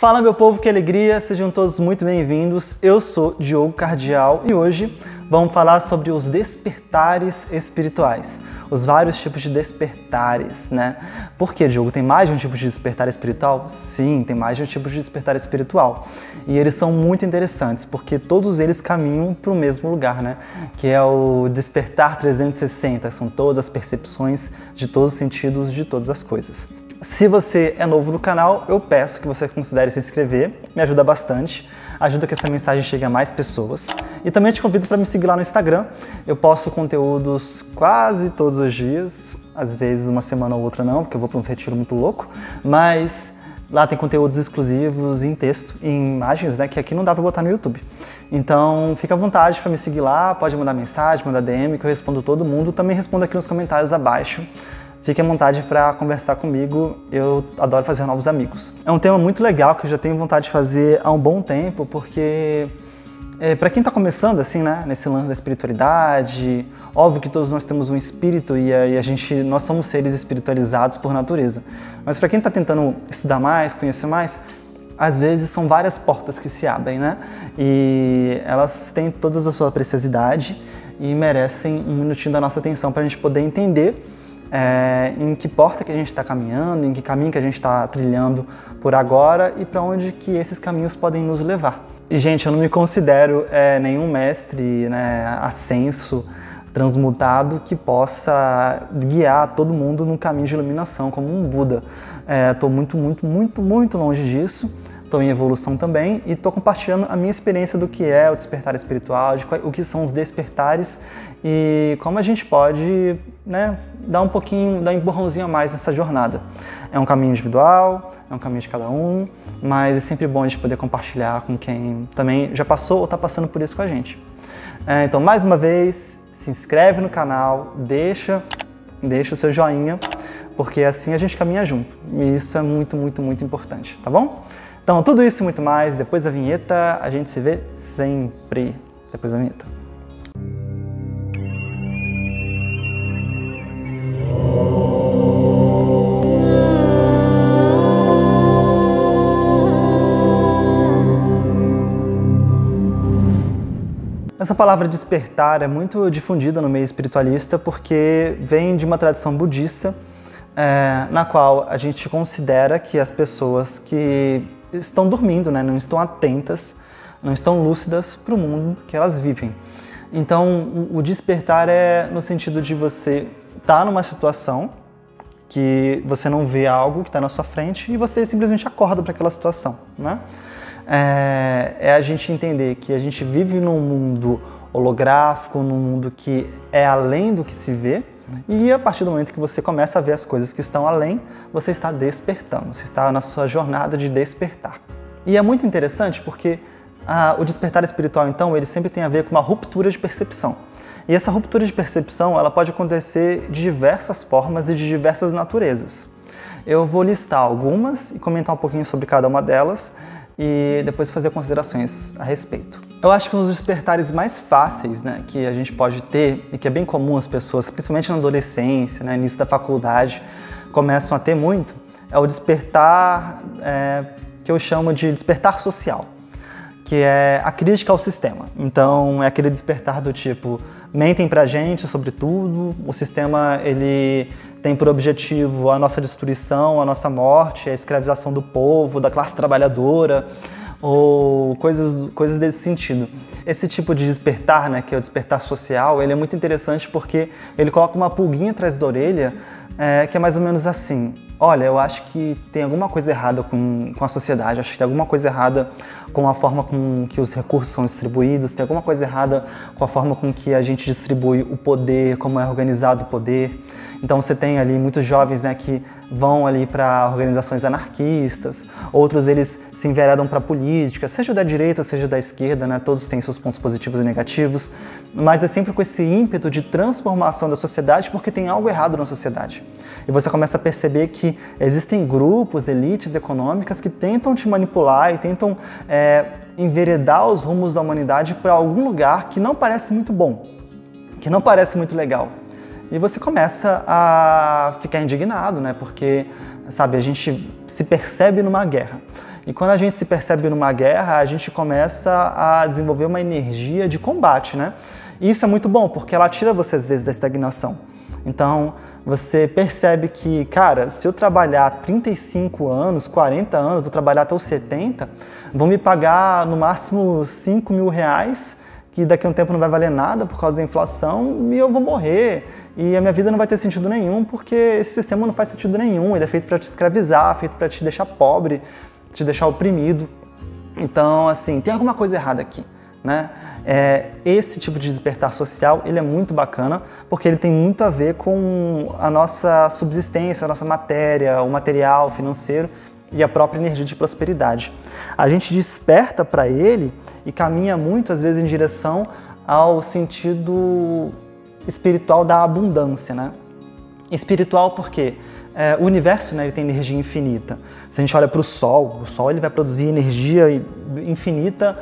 Fala meu povo, que alegria, sejam todos muito bem-vindos. Eu sou Diogo Cardial e hoje vamos falar sobre os despertares espirituais. Os vários tipos de despertares, né? Por que, Diogo? Tem mais de um tipo de despertar espiritual? Sim, tem mais de um tipo de despertar espiritual. E eles são muito interessantes, porque todos eles caminham para o mesmo lugar, né? Que é o despertar 360, são todas as percepções de todos os sentidos de todas as coisas. Se você é novo no canal, eu peço que você considere se inscrever, me ajuda bastante, ajuda que essa mensagem chegue a mais pessoas. E também te convido para me seguir lá no Instagram, eu posto conteúdos quase todos os dias, às vezes uma semana ou outra não, porque eu vou para uns retiros muito louco, mas lá tem conteúdos exclusivos em texto, em imagens, né, que aqui não dá para botar no YouTube. Então fica à vontade para me seguir lá, pode mandar mensagem, mandar DM, que eu respondo todo mundo, também respondo aqui nos comentários abaixo. Fique à vontade para conversar comigo, eu adoro fazer novos amigos. É um tema muito legal que eu já tenho vontade de fazer há um bom tempo, porque para quem está começando assim, né, nesse lance da espiritualidade, óbvio que todos nós temos um espírito e nós somos seres espiritualizados por natureza. Mas para quem está tentando estudar mais, conhecer mais, às vezes são várias portas que se abrem, né? E elas têm toda a sua preciosidade e merecem um minutinho da nossa atenção para a gente poder entender em que porta que a gente está caminhando, em que caminho que a gente está trilhando por agora e para onde que esses caminhos podem nos levar. E, gente, eu não me considero nenhum mestre, né, ascenso, transmutado, que possa guiar todo mundo num caminho de iluminação, como um Buda. Estou muito longe disso. Estou em evolução também e estou compartilhando a minha experiência do que é o despertar espiritual, o que são os despertares e como a gente pode, né, dar um empurrãozinho a mais nessa jornada. É um caminho individual, é um caminho de cada um, mas é sempre bom a gente poder compartilhar com quem também já passou ou está passando por isso com a gente. Então, mais uma vez, se inscreve no canal, deixa o seu joinha, porque assim a gente caminha junto e isso é muito importante, tá bom? Então, tudo isso e muito mais, depois da vinheta, a gente se vê sempre depois da vinheta. Essa palavra despertar é muito difundida no meio espiritualista porque vem de uma tradição budista, na qual a gente considera que as pessoas que estão dormindo, né, não estão atentas, não estão lúcidas para o mundo que elas vivem. Então, o despertar é no sentido de você estar numa situação que você não vê algo que está na sua frente e você simplesmente acorda para aquela situação, né? É a gente entender que a gente vive num mundo holográfico, num mundo que é além do que se vê, e a partir do momento que você começa a ver as coisas que estão além, você está despertando, você está na sua jornada de despertar. E é muito interessante porque o despertar espiritual, então, ele sempre tem a ver com uma ruptura de percepção. E essa ruptura de percepção, ela pode acontecer de diversas formas e de diversas naturezas. Eu vou listar algumas e comentar um pouquinho sobre cada uma delas e depois fazer considerações a respeito. Eu acho que um dos despertares mais fáceis, né, que a gente pode ter e que é bem comum as pessoas, principalmente na adolescência, né, início da faculdade, começam a ter muito, é o despertar que eu chamo de despertar social, que é a crítica ao sistema. Então, é aquele despertar do tipo, mentem pra gente sobre tudo, o sistema ele tem por objetivo a nossa destruição, a nossa morte, a escravização do povo, da classe trabalhadora, ou coisas desse sentido. Esse tipo de despertar, né, que é o despertar social, ele é muito interessante porque ele coloca uma pulguinha atrás da orelha, que é mais ou menos assim: olha, eu acho que tem alguma coisa errada com a sociedade, acho que tem alguma coisa errada com a forma com que os recursos são distribuídos, tem alguma coisa errada com a forma com que a gente distribui o poder, como é organizado o poder. Então você tem ali muitos jovens, né, que vão ali para organizações anarquistas, outros eles se enveredam para a política, seja da direita, seja da esquerda, né, todos têm seus pontos positivos e negativos, mas é sempre com esse ímpeto de transformação da sociedade porque tem algo errado na sociedade. E você começa a perceber que existem grupos, elites econômicas que tentam te manipular e tentam enveredar os rumos da humanidade para algum lugar que não parece muito bom, que não parece muito legal. E você começa a ficar indignado, né? Porque, sabe, a gente se percebe numa guerra. E quando a gente se percebe numa guerra, a gente começa a desenvolver uma energia de combate, né? E isso é muito bom, porque ela tira você às vezes da estagnação. Então, você percebe que, cara, se eu trabalhar 35 anos, 40 anos, vou trabalhar até os 70, vão me pagar no máximo 5 mil reais, que daqui a um tempo não vai valer nada por causa da inflação, e eu vou morrer. E a minha vida não vai ter sentido nenhum, porque esse sistema não faz sentido nenhum. Ele é feito para te escravizar, feito para te deixar pobre, te deixar oprimido. Então, assim, tem alguma coisa errada aqui, né? Esse tipo de despertar social, ele é muito bacana, porque ele tem muito a ver com a nossa subsistência, a nossa matéria, o material, financeiro e a própria energia de prosperidade. A gente desperta para ele e caminha muito, às vezes, em direção ao sentido espiritual da abundância, né? Espiritual porque o universo, né, ele tem energia infinita. Se a gente olha para o Sol ele vai produzir energia infinita.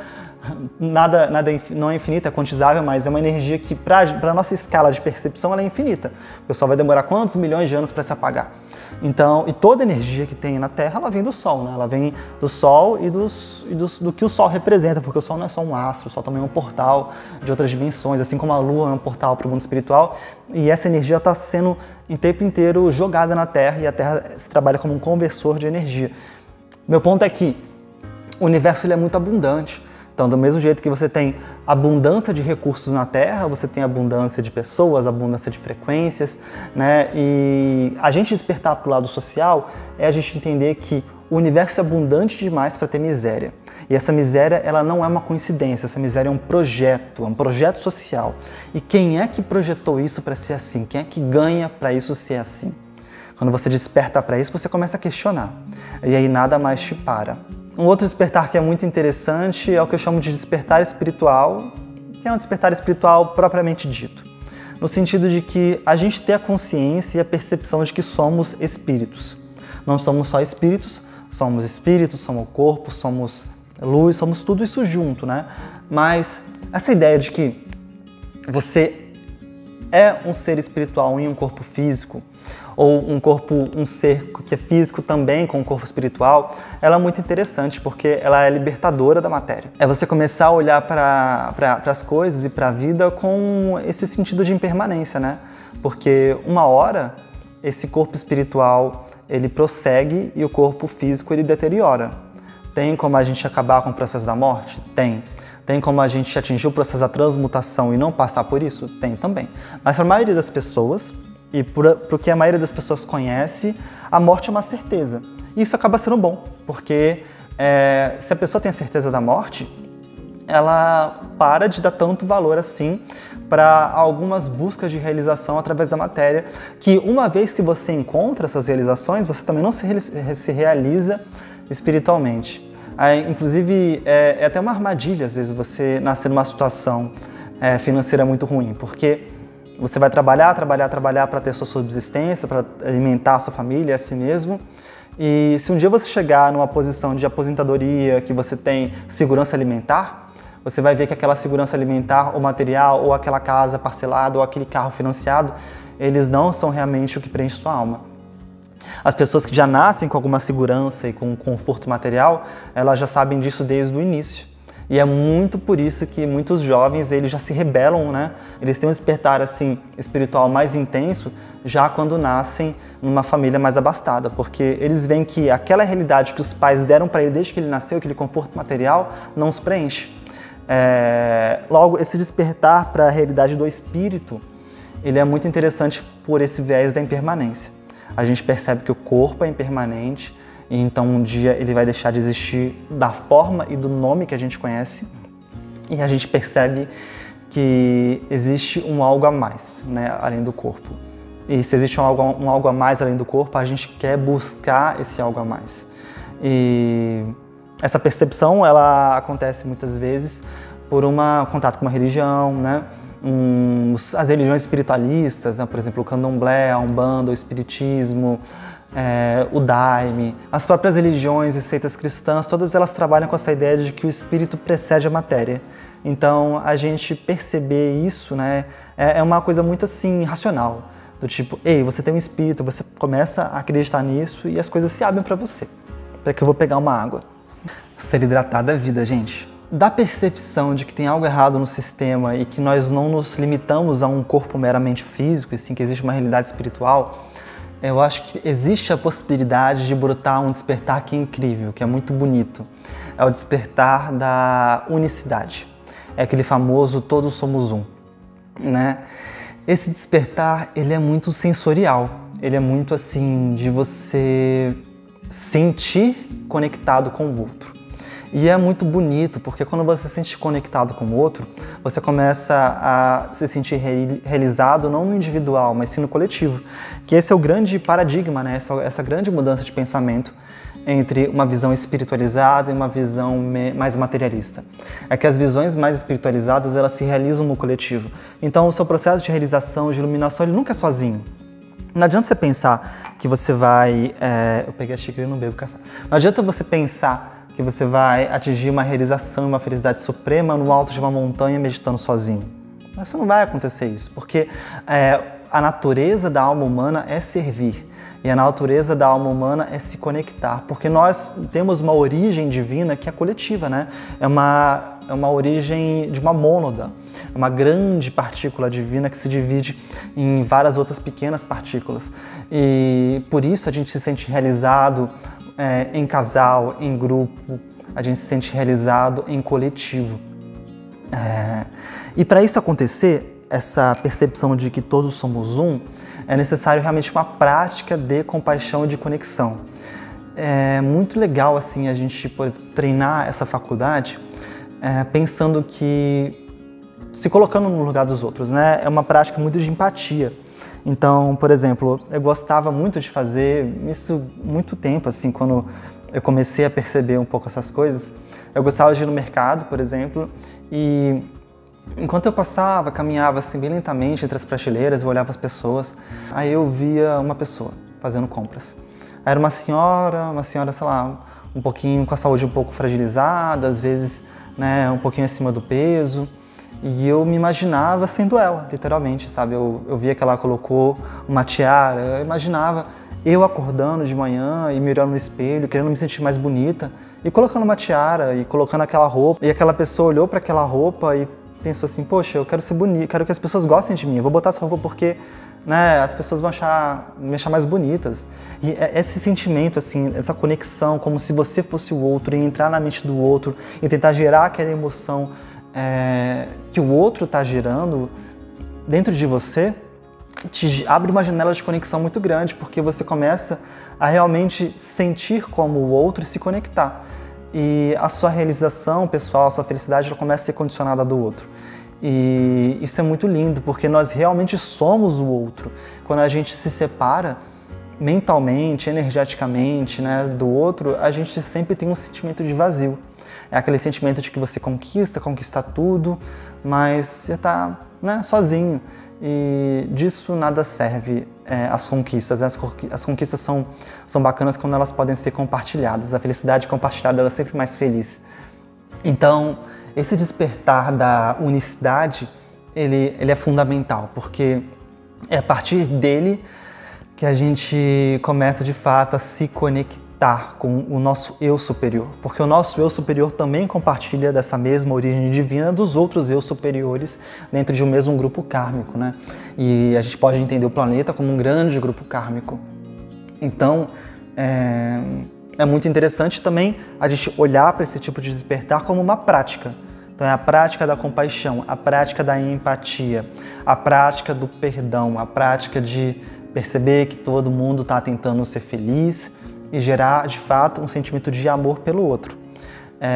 Nada não é infinito, é quantizável, mas é uma energia que, para a nossa escala de percepção, ela é infinita. O Sol vai demorar quantos milhões de anos para se apagar? Então, e toda energia que tem na Terra, ela vem do Sol, né? Ela vem do Sol e do que o Sol representa, porque o Sol não é só um astro, o Sol também é um portal de outras dimensões, assim como a Lua é um portal para o mundo espiritual. E essa energia está sendo, o tempo inteiro, jogada na Terra, e a Terra se trabalha como um conversor de energia. Meu ponto é que o universo ele é muito abundante. Então, do mesmo jeito que você tem abundância de recursos na Terra, você tem abundância de pessoas, abundância de frequências, né? E a gente despertar para o lado social é a gente entender que o universo é abundante demais para ter miséria. E essa miséria, ela não é uma coincidência, essa miséria é um projeto social. E quem é que projetou isso para ser assim? Quem é que ganha para isso ser assim? Quando você desperta para isso, você começa a questionar. E aí nada mais te para. Um outro despertar que é muito interessante é o que eu chamo de despertar espiritual, que é um despertar espiritual propriamente dito. No sentido de que a gente tem a consciência e a percepção de que somos espíritos. Não somos só espíritos, somos corpo, somos luz, somos tudo isso junto, né? Mas essa ideia de que você é um ser espiritual em um corpo físico, ou um ser que é físico também com um corpo espiritual, ela é muito interessante porque ela é libertadora da matéria. É você começar a olhar para as coisas e para a vida com esse sentido de impermanência, né? Porque uma hora esse corpo espiritual ele prossegue e o corpo físico ele deteriora. Tem como a gente acabar com o processo da morte? Tem. Tem como a gente atingir o processo da transmutação e não passar por isso? Tem também. Mas para a maioria das pessoas, e porque a maioria das pessoas conhece, a morte é uma certeza. E isso acaba sendo bom, porque se a pessoa tem a certeza da morte, ela para de dar tanto valor assim para algumas buscas de realização através da matéria, que uma vez que você encontra essas realizações, você também não se realiza espiritualmente. Inclusive, é até uma armadilha, às vezes, você nascer numa situação financeira muito ruim, porque você vai trabalhar para ter sua subsistência, para alimentar a sua família, a si mesmo. E se um dia você chegar numa posição de aposentadoria, que você tem segurança alimentar, você vai ver que aquela segurança alimentar, ou material, ou aquela casa parcelada, ou aquele carro financiado, eles não são realmente o que preenche sua alma. As pessoas que já nascem com alguma segurança e com conforto material, elas já sabem disso desde o início. E é muito por isso que muitos jovens eles já se rebelam, né? Eles têm um despertar assim, espiritual mais intenso já quando nascem numa família mais abastada, porque eles veem que aquela realidade que os pais deram para ele desde que ele nasceu, aquele conforto material, não os preenche. Logo, esse despertar para a realidade do espírito, ele é muito interessante por esse viés da impermanência. A gente percebe que o corpo é impermanente, e então um dia ele vai deixar de existir da forma e do nome que a gente conhece, e a gente percebe que existe um algo a mais, né, além do corpo. E se existe um algo a mais além do corpo, a gente quer buscar esse algo a mais. E essa percepção ela acontece muitas vezes por contato com uma religião, né? As religiões espiritualistas, né? Por exemplo, o candomblé, a umbanda, o espiritismo, o daime, as próprias religiões e seitas cristãs, todas elas trabalham com essa ideia de que o espírito precede a matéria. Então, a gente perceber isso, né, é uma coisa muito assim, racional, do tipo, ei, você tem um espírito, você começa a acreditar nisso e as coisas se abrem para você. Para que eu vou pegar uma água. Ser hidratado é vida, gente. Da percepção de que tem algo errado no sistema e que nós não nos limitamos a um corpo meramente físico, e sim que existe uma realidade espiritual, eu acho que existe a possibilidade de brotar um despertar que é incrível, que é muito bonito. É o despertar da unicidade. É aquele famoso todos somos um, né? Esse despertar, ele é muito sensorial. Ele é muito assim, de você sentir conectado com o outro. E é muito bonito, porque quando você se sente conectado com o outro, você começa a se sentir realizado não no individual, mas sim no coletivo. Que esse é o grande paradigma, né? Essa grande mudança de pensamento entre uma visão espiritualizada e uma visão mais materialista. É que as visões mais espiritualizadas, elas se realizam no coletivo. Então o seu processo de realização, de iluminação, ele nunca é sozinho. Não adianta você pensar que você vai... Eu peguei a xícara e não bebo café. Não adianta você pensar que você vai atingir uma realização e uma felicidade suprema no alto de uma montanha meditando sozinho. Mas não vai acontecer isso, porque a natureza da alma humana é servir. E a natureza da alma humana é se conectar, porque nós temos uma origem divina que é coletiva, né? É uma origem de uma mônada, uma grande partícula divina que se divide em várias outras pequenas partículas. E por isso a gente se sente realizado em casal, em grupo, a gente se sente realizado em coletivo. E para isso acontecer, essa percepção de que todos somos um, é necessário realmente uma prática de compaixão e de conexão. É muito legal assim a gente, por exemplo, treinar essa faculdade pensando que, se colocando no lugar dos outros, né? É uma prática muito de empatia. Então, por exemplo, eu gostava muito de fazer isso muito tempo, assim, quando eu comecei a perceber um pouco essas coisas. Eu gostava de ir no mercado, por exemplo, e enquanto eu passava, caminhava assim bem lentamente entre as prateleiras, eu olhava as pessoas, aí eu via uma pessoa fazendo compras. Aí era uma senhora, sei lá, um pouquinho com a saúde um pouco fragilizada, às vezes, né, um pouquinho acima do peso. E eu me imaginava sendo ela, literalmente, sabe? Eu via que ela colocou uma tiara, eu imaginava eu acordando de manhã e me olhando no espelho, querendo me sentir mais bonita, e colocando uma tiara, e colocando aquela roupa, e aquela pessoa olhou para aquela roupa e pensou assim, poxa, eu quero ser bonita, quero que as pessoas gostem de mim, eu vou botar essa roupa porque, né, as pessoas vão me achar mais bonitas. E esse sentimento, assim, essa conexão, como se você fosse o outro, e entrar na mente do outro, e tentar gerar aquela emoção que o outro está gerando dentro de você, te abre uma janela de conexão muito grande, porque você começa a realmente sentir como o outro e se conectar. E a sua realização pessoal, a sua felicidade, ela começa a ser condicionada do outro. E isso é muito lindo, porque nós realmente somos o outro. Quando a gente se separa mentalmente, energeticamente, né, do outro, a gente sempre tem um sentimento de vazio. É aquele sentimento de que você conquista tudo, mas você está, né, sozinho. E disso nada serve as conquistas. As conquistas são bacanas quando elas podem ser compartilhadas. A felicidade compartilhada ela é sempre mais feliz. Então, esse despertar da unicidade, ele é fundamental, porque é a partir dele que a gente começa de fato a se conectar com o nosso eu superior, porque o nosso eu superior também compartilha dessa mesma origem divina dos outros eu superiores dentro de um mesmo grupo kármico, né? E a gente pode entender o planeta como um grande grupo kármico. Então, é muito interessante também a gente olhar para esse tipo de despertar como uma prática. Então é a prática da compaixão, a prática da empatia, a prática do perdão, a prática de perceber que todo mundo está tentando ser feliz e gerar, de fato, um sentimento de amor pelo outro.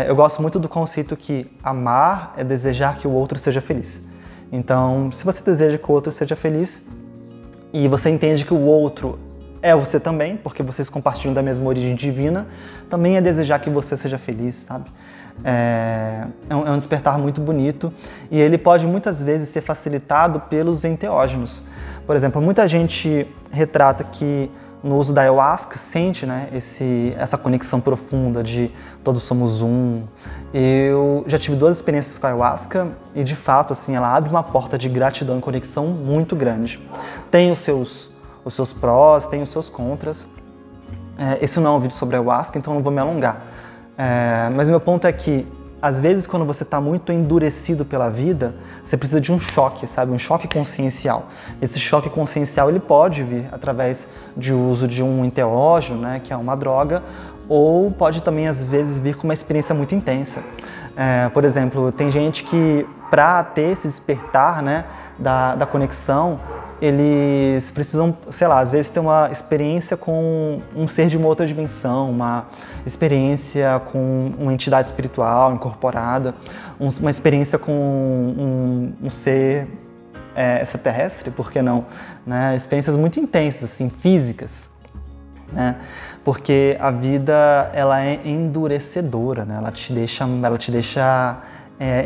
Eu gosto muito do conceito que amar é desejar que o outro seja feliz. Então, se você deseja que o outro seja feliz e você entende que o outro é você também, porque vocês compartilham da mesma origem divina, também é desejar que você seja feliz, sabe? É um despertar muito bonito e ele pode muitas vezes ser facilitado pelos enteógenos. Por exemplo, muita gente retrata que no uso da ayahuasca sente, né, essa conexão profunda de todos somos um. Eu já tive 2 experiências com a ayahuasca e de fato assim, ela abre uma porta de gratidão e conexão muito grande. Tem os seus prós, tem os seus contras. Esse não é um vídeo sobre ayahuasca, então não vou me alongar. Mas meu ponto é que, às vezes, quando você está muito endurecido pela vida, você precisa de um choque, sabe? Um choque consciencial. Esse choque consciencial ele pode vir através de uso de um enteógeno, né, que é uma droga, ou pode também, às vezes, vir com uma experiência muito intensa. Por exemplo, tem gente que, para ter esse despertar, né, da conexão, eles precisam, sei lá, às vezes ter uma experiência com um ser de uma outra dimensão, uma experiência com uma entidade espiritual incorporada, uma experiência com um ser extraterrestre, por que não? Né? Experiências muito intensas, assim, físicas, né? Porque a vida, ela é endurecedora, né? Ela te deixa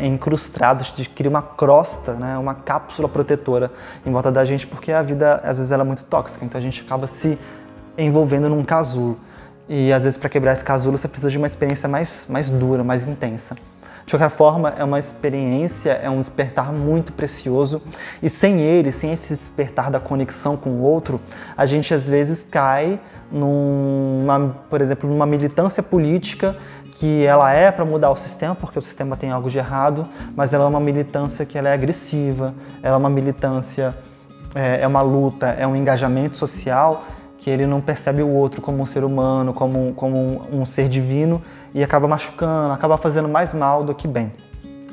encrustado, te cria uma crosta, né? Uma cápsula protetora em volta da gente, porque a vida, às vezes, ela é muito tóxica, então a gente acaba se envolvendo num casulo. E, às vezes, para quebrar esse casulo, você precisa de uma experiência mais dura, mais intensa. De qualquer forma, é uma experiência, é um despertar muito precioso, e sem ele, sem esse despertar da conexão com o outro, a gente, às vezes, cai por exemplo, numa militância política que ela é para mudar o sistema, porque o sistema tem algo de errado, mas ela é uma militância que ela é agressiva, ela é uma militância, é uma luta, é um engajamento social que ele não percebe o outro como um ser humano, como um ser divino, e acaba machucando, acaba fazendo mais mal do que bem.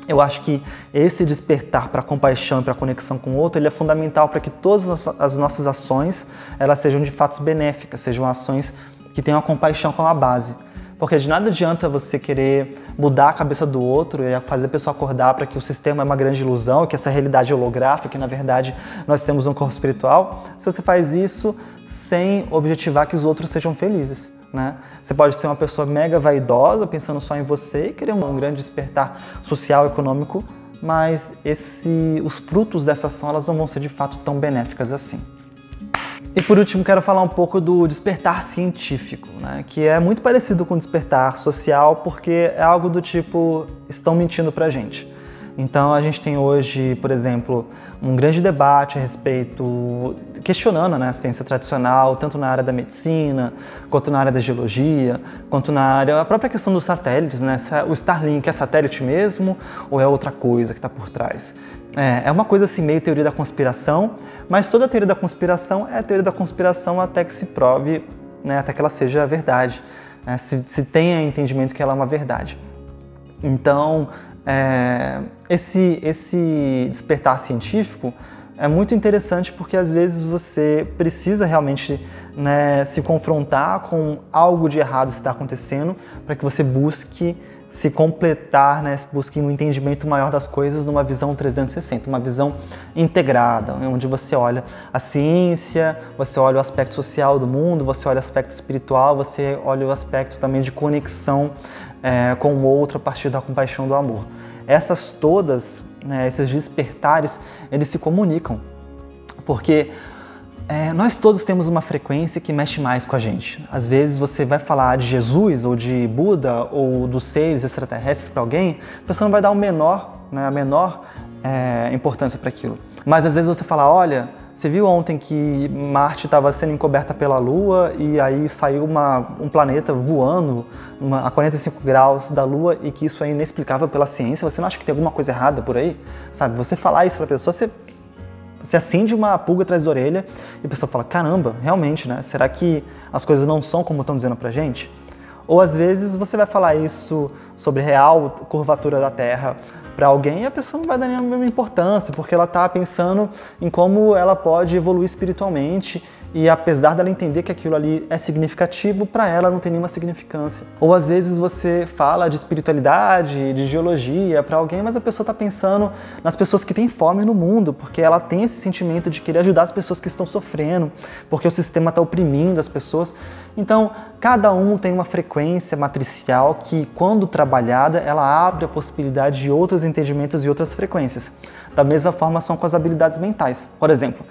Eu acho que esse despertar para a compaixão e para a conexão com o outro, ele é fundamental para que todas as nossas ações elas sejam de fato benéficas, sejam ações que tenham a compaixão como a base. Porque de nada adianta você querer mudar a cabeça do outro e fazer a pessoa acordar para que o sistema é uma grande ilusão, que essa realidade é holográfica, que na verdade nós temos um corpo espiritual, se você faz isso sem objetivar que os outros sejam felizes, né? Você pode ser uma pessoa mega vaidosa, pensando só em você e querer um grande despertar social e econômico, mas os frutos dessa ação elas não vão ser de fato tão benéficas assim. E por último, quero falar um pouco do despertar científico, né? Que é muito parecido com o despertar social, porque é algo do tipo, estão mentindo pra gente. Então a gente tem hoje, por exemplo, um grande debate a respeito, questionando, né, a ciência tradicional, tanto na área da medicina, quanto na área da geologia, quanto na área, a própria questão dos satélites, né? O Starlink é satélite mesmo ou é outra coisa que está por trás? É uma coisa assim, meio teoria da conspiração, mas toda teoria da conspiração é teoria da conspiração até que se prove, né, até que ela seja verdade, né, se tenha entendimento que ela é uma verdade. Então, esse despertar científico é muito interessante porque às vezes você precisa realmente, né, se confrontar com algo de errado que está acontecendo para que você busque se completar, né, busque um entendimento maior das coisas numa visão 360, uma visão integrada, onde você olha a ciência, você olha o aspecto social do mundo, você olha o aspecto espiritual, você olha o aspecto também de conexão com o outro a partir da compaixão do amor. Essas todas, né, esses despertares, eles se comunicam, porque nós todos temos uma frequência que mexe mais com a gente. Às vezes você vai falar de Jesus, ou de Buda, ou dos seres extraterrestres para alguém, a pessoa não vai dar a menor importância para aquilo. Mas às vezes você fala, olha, você viu ontem que Marte estava sendo encoberta pela Lua e aí saiu um planeta voando a 45 graus da Lua e que isso é inexplicável pela ciência, você não acha que tem alguma coisa errada por aí? Sabe, você falar isso para a pessoa, você acende uma pulga atrás da orelha e a pessoa fala, caramba, realmente, né? Será que as coisas não são como estão dizendo pra gente? Ou às vezes você vai falar isso sobre real curvatura da Terra para alguém e a pessoa não vai dar nenhuma importância, porque ela está pensando em como ela pode evoluir espiritualmente e apesar dela entender que aquilo ali é significativo, para ela não tem nenhuma significância. Ou às vezes você fala de espiritualidade, de geologia para alguém, mas a pessoa está pensando nas pessoas que têm fome no mundo, porque ela tem esse sentimento de querer ajudar as pessoas que estão sofrendo, porque o sistema está oprimindo as pessoas. Então, cada um tem uma frequência matricial que, quando trabalhada, ela abre a possibilidade de outros entendimentos e outras frequências. Da mesma forma são com as habilidades mentais. Por exemplo,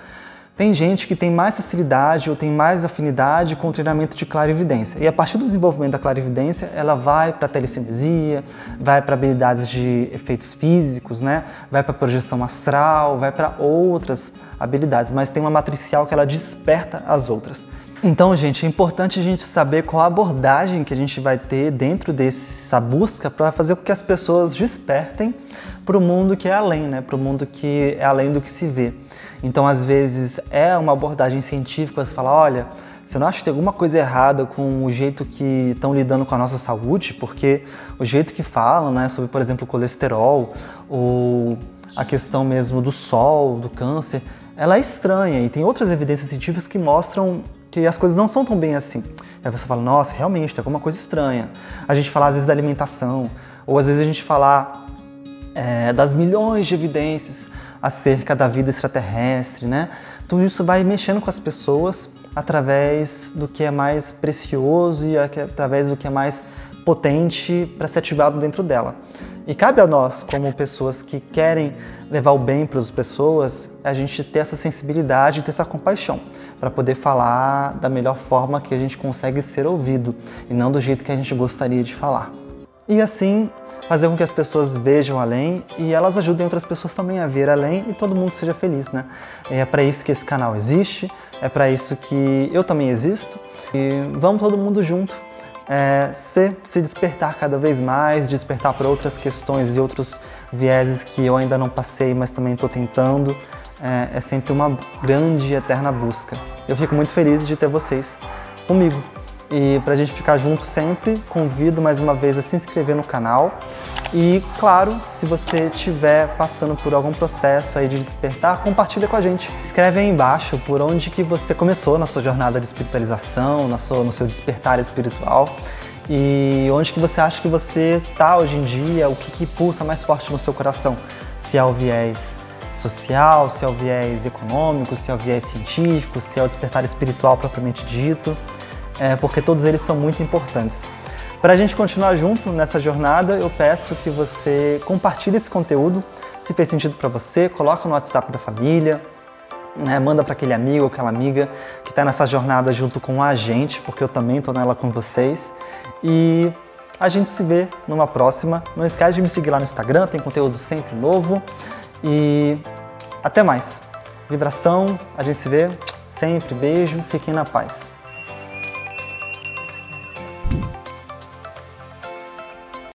tem gente que tem mais facilidade ou tem mais afinidade com o treinamento de clarividência. E a partir do desenvolvimento da clarividência, ela vai para a telecinesia, vai para habilidades de efeitos físicos, né? Vai para projeção astral, vai para outras habilidades, mas tem uma matricial que ela desperta as outras. Então, gente, é importante a gente saber qual a abordagem que a gente vai ter dentro dessa busca para fazer com que as pessoas despertem para o mundo que é além, né? Para o mundo que é além do que se vê. Então, às vezes, é uma abordagem científica, você fala, olha, você não acha que tem alguma coisa errada com o jeito que estão lidando com a nossa saúde? Porque o jeito que falam, né, sobre, por exemplo, o colesterol ou a questão mesmo do sol, do câncer, ela é estranha e tem outras evidências científicas que mostram que as coisas não são tão bem assim. Aí você fala, nossa, realmente, tem alguma coisa estranha. A gente fala às vezes da alimentação, ou às vezes a gente fala das milhões de evidências acerca da vida extraterrestre, né? Tudo isso vai mexendo com as pessoas através do que é mais precioso e através do que é mais potente para ser ativado dentro dela. E cabe a nós, como pessoas que querem levar o bem para as pessoas, a gente ter essa sensibilidade, ter essa compaixão, para poder falar da melhor forma que a gente consegue ser ouvido, e não do jeito que a gente gostaria de falar. E assim, fazer com que as pessoas vejam além e elas ajudem outras pessoas também a ver além e todo mundo seja feliz, né? É para isso que esse canal existe, é para isso que eu também existo, e vamos todo mundo junto. Se despertar cada vez mais, despertar para outras questões e outros vieses que eu ainda não passei, mas também estou tentando. É sempre uma grande e eterna busca. Eu fico muito feliz de ter vocês comigo. E para a gente ficar junto sempre, convido mais uma vez a se inscrever no canal. E, claro, se você estiver passando por algum processo aí de despertar, compartilha com a gente. Escreve aí embaixo por onde que você começou na sua jornada de espiritualização, no seu despertar espiritual. E onde que você acha que você está hoje em dia, o que pulsa mais forte no seu coração. Se é o viés social, se é o viés econômico, se é o viés científico, se é o despertar espiritual propriamente dito. Porque todos eles são muito importantes. Para a gente continuar junto nessa jornada, eu peço que você compartilhe esse conteúdo, se fez sentido para você, coloca no WhatsApp da família, né, manda para aquele amigo ou aquela amiga que está nessa jornada junto com a gente, porque eu também estou nela com vocês. E a gente se vê numa próxima. Não esquece de me seguir lá no Instagram, tem conteúdo sempre novo. E até mais. Vibração, a gente se vê sempre. Beijo, fiquem na paz.